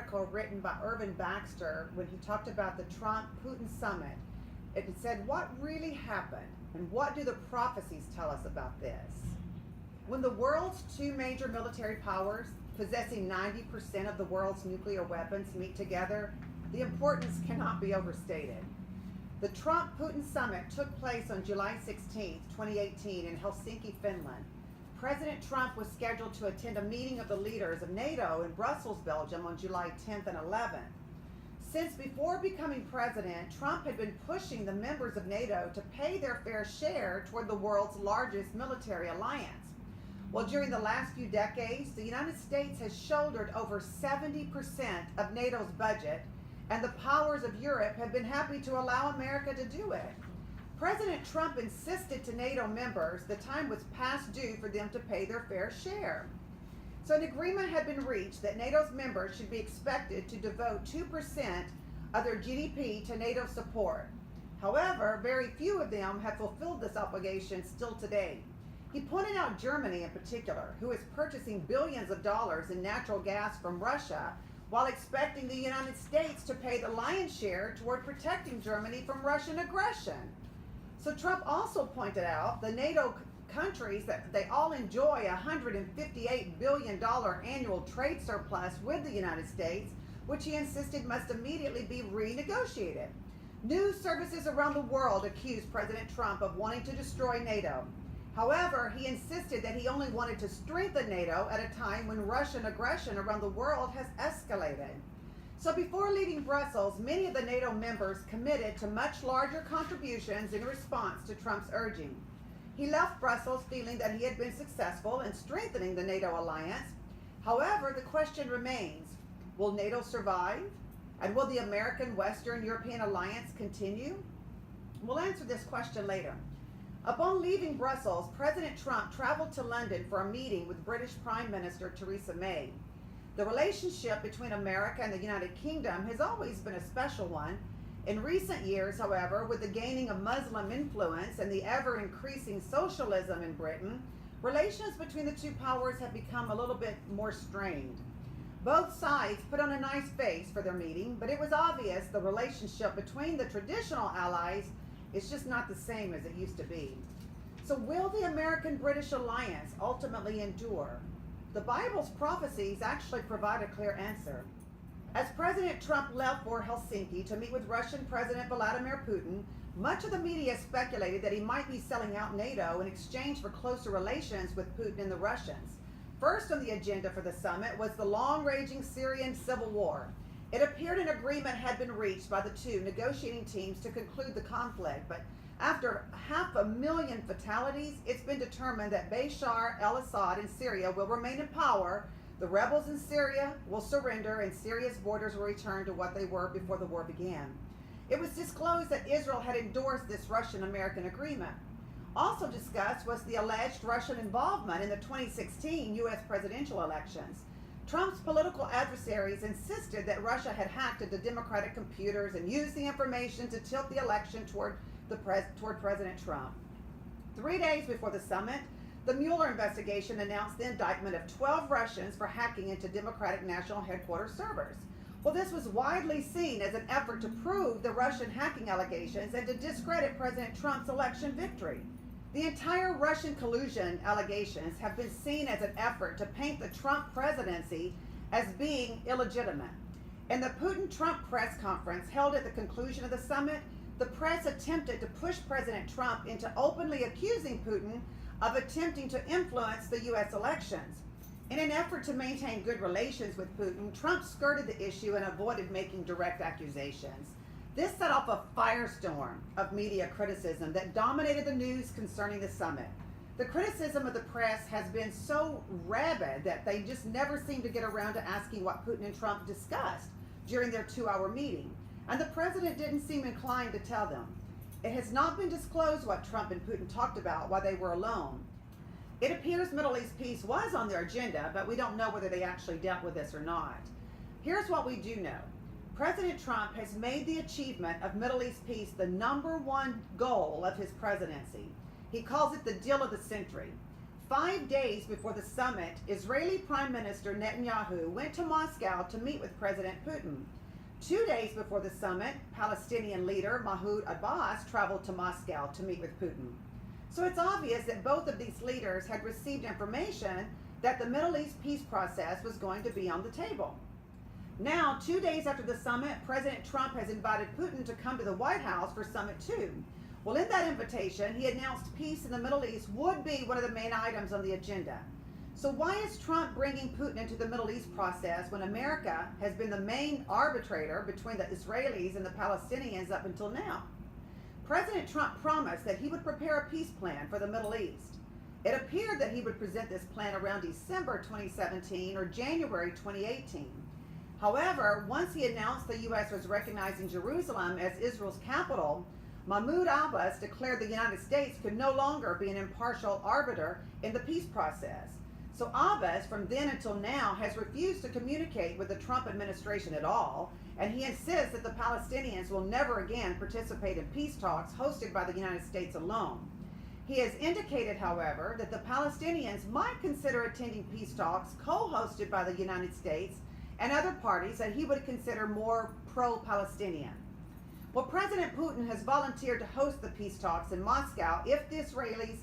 article written by Irvin Baxter when he talked about the Trump-Putin summit. It said, what really happened and what do the prophecies tell us about this? When the world's two major military powers, possessing 90% of the world's nuclear weapons, meet together, the importance cannot be overstated. The Trump-Putin summit took place on July 16, 2018 in Helsinki, Finland. President Trump was scheduled to attend a meeting of the leaders of NATO in Brussels, Belgium on July 10th and 11th. Since before becoming president, Trump had been pushing the members of NATO to pay their fair share toward the world's largest military alliance. Well, during the last few decades, the United States has shouldered over 70% of NATO's budget, and the powers of Europe have been happy to allow America to do it. President Trump insisted to NATO members the time was past due for them to pay their fair share. So an agreement had been reached that NATO's members should be expected to devote 2% of their GDP to NATO support. However, very few of them have fulfilled this obligation still today. He pointed out Germany in particular, who is purchasing billions of dollars in natural gas from Russia while expecting the United States to pay the lion's share toward protecting Germany from Russian aggression. So Trump also pointed out the NATO countries that they all enjoy a $158 billion annual trade surplus with the United States, which he insisted must immediately be renegotiated. News services around the world accused President Trump of wanting to destroy NATO. However, he insisted that he only wanted to strengthen NATO at a time when Russian aggression around the world has escalated. So before leaving Brussels, many of the NATO members committed to much larger contributions in response to Trump's urging. He left Brussels feeling that he had been successful in strengthening the NATO alliance. However, the question remains, will NATO survive? And will the American Western European alliance continue? We'll answer this question later. Upon leaving Brussels, President Trump traveled to London for a meeting with British Prime Minister Theresa May. The relationship between America and the United Kingdom has always been a special one. In recent years, however, with the gaining of Muslim influence and the ever-increasing socialism in Britain, relations between the two powers have become a little bit more strained. Both sides put on a nice face for their meeting, but it was obvious the relationship between the traditional allies is just not the same as it used to be. So will the American-British alliance ultimately endure? The Bible's prophecies actually provide a clear answer. As President Trump left for Helsinki to meet with Russian President Vladimir Putin, much of the media speculated that he might be selling out NATO in exchange for closer relations with Putin and the Russians. First on the agenda for the summit was the long-raging Syrian civil war. It appeared an agreement had been reached by the two negotiating teams to conclude the conflict, but after 500,000 fatalities, it's been determined that Bashar al-Assad in Syria will remain in power, the rebels in Syria will surrender, and Syria's borders will return to what they were before the war began. It was disclosed that Israel had endorsed this Russian-American agreement. Also discussed was the alleged Russian involvement in the 2016 U.S. presidential elections. Trump's political adversaries insisted that Russia had hacked into Democratic computers and used the information to tilt the election toward President Trump. 3 days before the summit, the Mueller investigation announced the indictment of 12 Russians for hacking into Democratic National Headquarters servers. Well, this was widely seen as an effort to prove the Russian hacking allegations and to discredit President Trump's election victory. The entire Russian collusion allegations have been seen as an effort to paint the Trump presidency as being illegitimate. In the Putin-Trump press conference held at the conclusion of the summit, the press attempted to push President Trump into openly accusing Putin of attempting to influence the U.S. elections. In an effort to maintain good relations with Putin, Trump skirted the issue and avoided making direct accusations. This set off a firestorm of media criticism that dominated the news concerning the summit. The criticism of the press has been so rabid that they just never seem to get around to asking what Putin and Trump discussed during their 2-hour meeting. And the president didn't seem inclined to tell them. It has not been disclosed what Trump and Putin talked about while they were alone. It appears Middle East peace was on their agenda, but we don't know whether they actually dealt with this or not. Here's what we do know. President Trump has made the achievement of Middle East peace the #1 goal of his presidency. He calls it the deal of the century. 5 days before the summit, Israeli Prime Minister Netanyahu went to Moscow to meet with President Putin. 2 days before the summit, Palestinian leader Mahmoud Abbas traveled to Moscow to meet with Putin. So it's obvious that both of these leaders had received information that the Middle East peace process was going to be on the table. Now, 2 days after the summit, President Trump has invited Putin to come to the White House for Summit 2. Well, in that invitation, he announced peace in the Middle East would be one of the main items on the agenda. So why is Trump bringing Putin into the Middle East process when America has been the main arbitrator between the Israelis and the Palestinians up until now? President Trump promised that he would prepare a peace plan for the Middle East. It appeared that he would present this plan around December 2017 or January 2018. However, once he announced the U.S. was recognizing Jerusalem as Israel's capital, Mahmoud Abbas declared the United States could no longer be an impartial arbiter in the peace process. So Abbas, from then until now, has refused to communicate with the Trump administration at all, and he insists that the Palestinians will never again participate in peace talks hosted by the United States alone. He has indicated, however, that the Palestinians might consider attending peace talks co-hosted by the United States and other parties that he would consider more pro-Palestinian. Well, President Putin has volunteered to host the peace talks in Moscow if the Israelis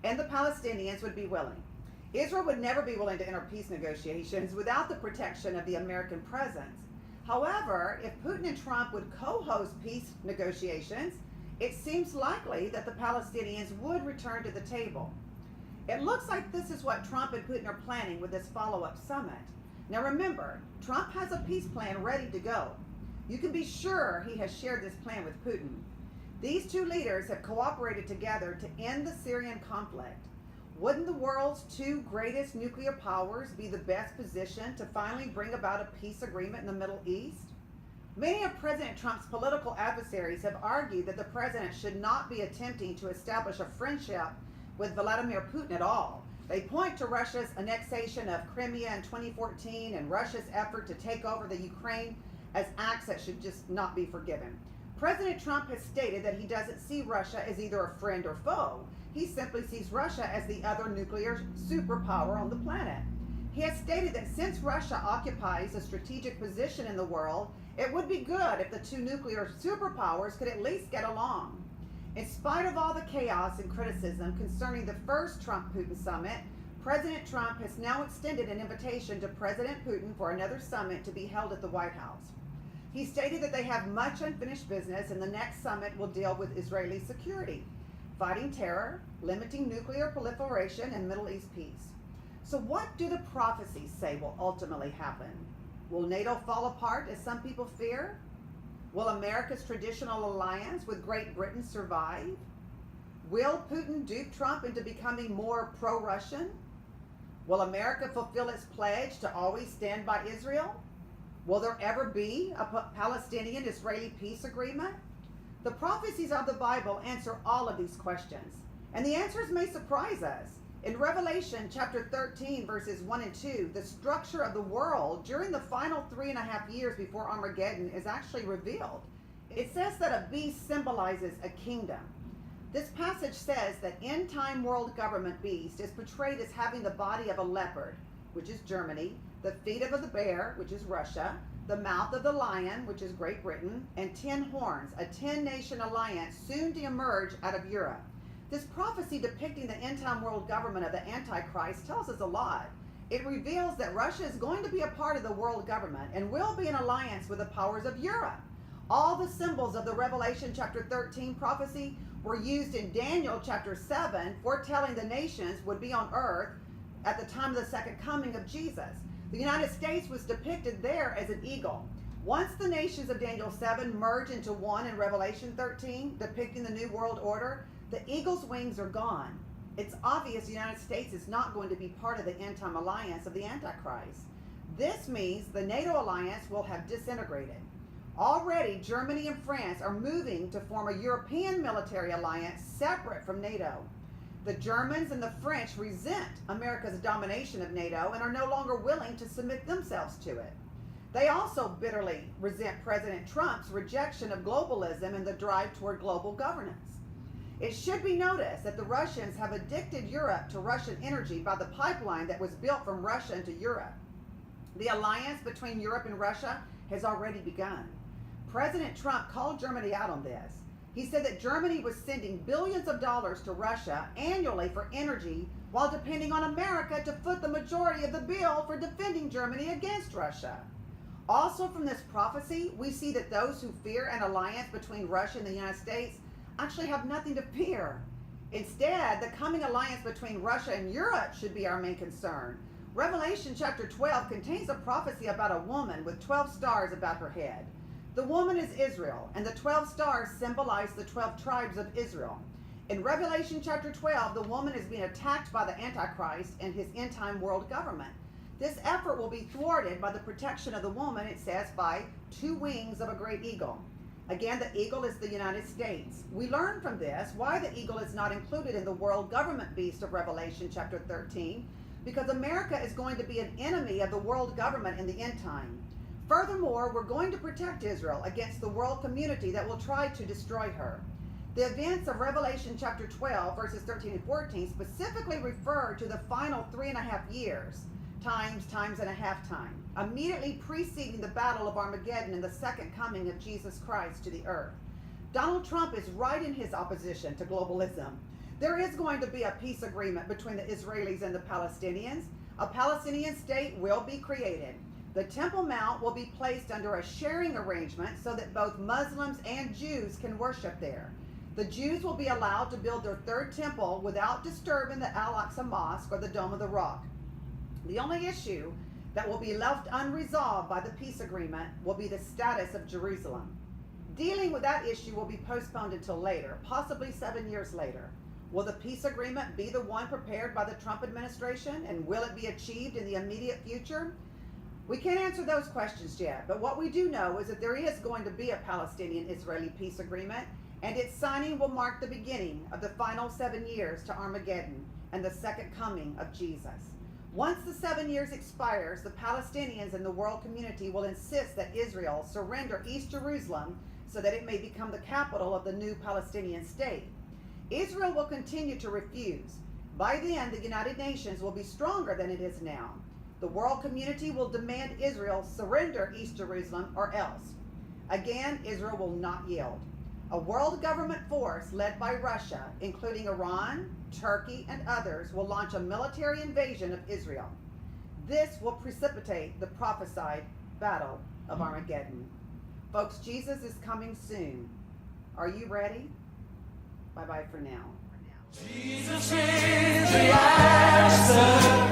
and the Palestinians would be willing. Israel would never be willing to enter peace negotiations without the protection of the American presence. However, if Putin and Trump would co-host peace negotiations, it seems likely that the Palestinians would return to the table. It looks like this is what Trump and Putin are planning with this follow-up summit. Now remember, Trump has a peace plan ready to go. You can be sure he has shared this plan with Putin. These two leaders have cooperated together to end the Syrian conflict. Wouldn't the world's two greatest nuclear powers be the best positioned to finally bring about a peace agreement in the Middle East? Many of President Trump's political adversaries have argued that the president should not be attempting to establish a friendship with Vladimir Putin at all. They point to Russia's annexation of Crimea in 2014 and Russia's effort to take over the Ukraine as acts that should just not be forgiven. President Trump has stated that he doesn't see Russia as either a friend or foe. He simply sees Russia as the other nuclear superpower on the planet. He has stated that since Russia occupies a strategic position in the world, it would be good if the two nuclear superpowers could at least get along. In spite of all the chaos and criticism concerning the first Trump-Putin summit, President Trump has now extended an invitation to President Putin for another summit to be held at the White House. He stated that they have much unfinished business and the next summit will deal with Israeli security, fighting terror, limiting nuclear proliferation, and Middle East peace. So what do the prophecies say will ultimately happen? Will NATO fall apart as some people fear? Will America's traditional alliance with Great Britain survive? Will Putin dupe Trump into becoming more pro-Russian? Will America fulfill its pledge to always stand by Israel? Will there ever be a Palestinian-Israeli peace agreement? The prophecies of the Bible answer all of these questions, and the answers may surprise us. In Revelation chapter 13, verses 1 and 2, the structure of the world during the final 3.5 years before Armageddon is actually revealed. It says that a beast symbolizes a kingdom. This passage says that end-time world government beast is portrayed as having the body of a leopard, which is Germany, the feet of the bear, which is Russia, the mouth of the lion, which is Great Britain, and 10 horns, a 10-nation alliance soon to emerge out of Europe. This prophecy depicting the end-time world government of the Antichrist tells us a lot. It reveals that Russia is going to be a part of the world government and will be in alliance with the powers of Europe. All the symbols of the Revelation chapter 13 prophecy were used in Daniel chapter 7, foretelling the nations would be on earth at the time of the second coming of Jesus. The United States was depicted there as an eagle. Once the nations of Daniel 7 merge into one in Revelation 13, depicting the New World Order, the eagle's wings are gone. It's obvious the United States is not going to be part of the end-time alliance of the Antichrist. This means the NATO alliance will have disintegrated. Already, Germany and France are moving to form a European military alliance separate from NATO. The Germans and the French resent America's domination of NATO and are no longer willing to submit themselves to it. They also bitterly resent President Trump's rejection of globalism and the drive toward global governance. It should be noticed that the Russians have addicted Europe to Russian energy by the pipeline that was built from Russia into Europe. The alliance between Europe and Russia has already begun. President Trump called Germany out on this. He said that Germany was sending billions of dollars to Russia annually for energy while depending on America to foot the majority of the bill for defending Germany against Russia. Also from this prophecy, we see that those who fear an alliance between Russia and the United States actually have nothing to fear. Instead, the coming alliance between Russia and Europe should be our main concern. Revelation chapter 12 contains a prophecy about a woman with 12 stars about her head. The woman is Israel, and the 12 stars symbolize the 12 tribes of Israel. In Revelation chapter 12, the woman is being attacked by the Antichrist and his end-time world government. This effort will be thwarted by the protection of the woman, it says, by 2 wings of a great eagle. Again, the eagle is the United States. We learn from this why the eagle is not included in the world government beast of Revelation chapter 13, because America is going to be an enemy of the world government in the end time. Furthermore, we're going to protect Israel against the world community that will try to destroy her. The events of Revelation chapter 12, verses 13 and 14 specifically refer to the final 3.5 years, times and a half time, immediately preceding the Battle of Armageddon and the second coming of Jesus Christ to the earth. Donald Trump is right in his opposition to globalism. There is going to be a peace agreement between the Israelis and the Palestinians. A Palestinian state will be created. The Temple Mount will be placed under a sharing arrangement so that both Muslims and Jews can worship there. The Jews will be allowed to build their third temple without disturbing the Al-Aqsa Mosque or the Dome of the Rock. The only issue that will be left unresolved by the peace agreement will be the status of Jerusalem. Dealing with that issue will be postponed until later, possibly 7 years later. Will the peace agreement be the one prepared by the Trump administration, and will it be achieved in the immediate future? We can't answer those questions yet, but what we do know is that there is going to be a Palestinian-Israeli peace agreement, and its signing will mark the beginning of the final 7 years to Armageddon and the second coming of Jesus. Once the 7 years expires, the Palestinians and the world community will insist that Israel surrender East Jerusalem so that it may become the capital of the new Palestinian state. Israel will continue to refuse. By then, the United Nations will be stronger than it is now. The world community will demand Israel surrender East Jerusalem or else. Again, Israel will not yield. A world government force led by Russia, including Iran, Turkey, and others, will launch a military invasion of Israel. This will precipitate the prophesied Battle of Armageddon. Folks, Jesus is coming soon. Are you ready? Bye-bye for now. Jesus is the answer.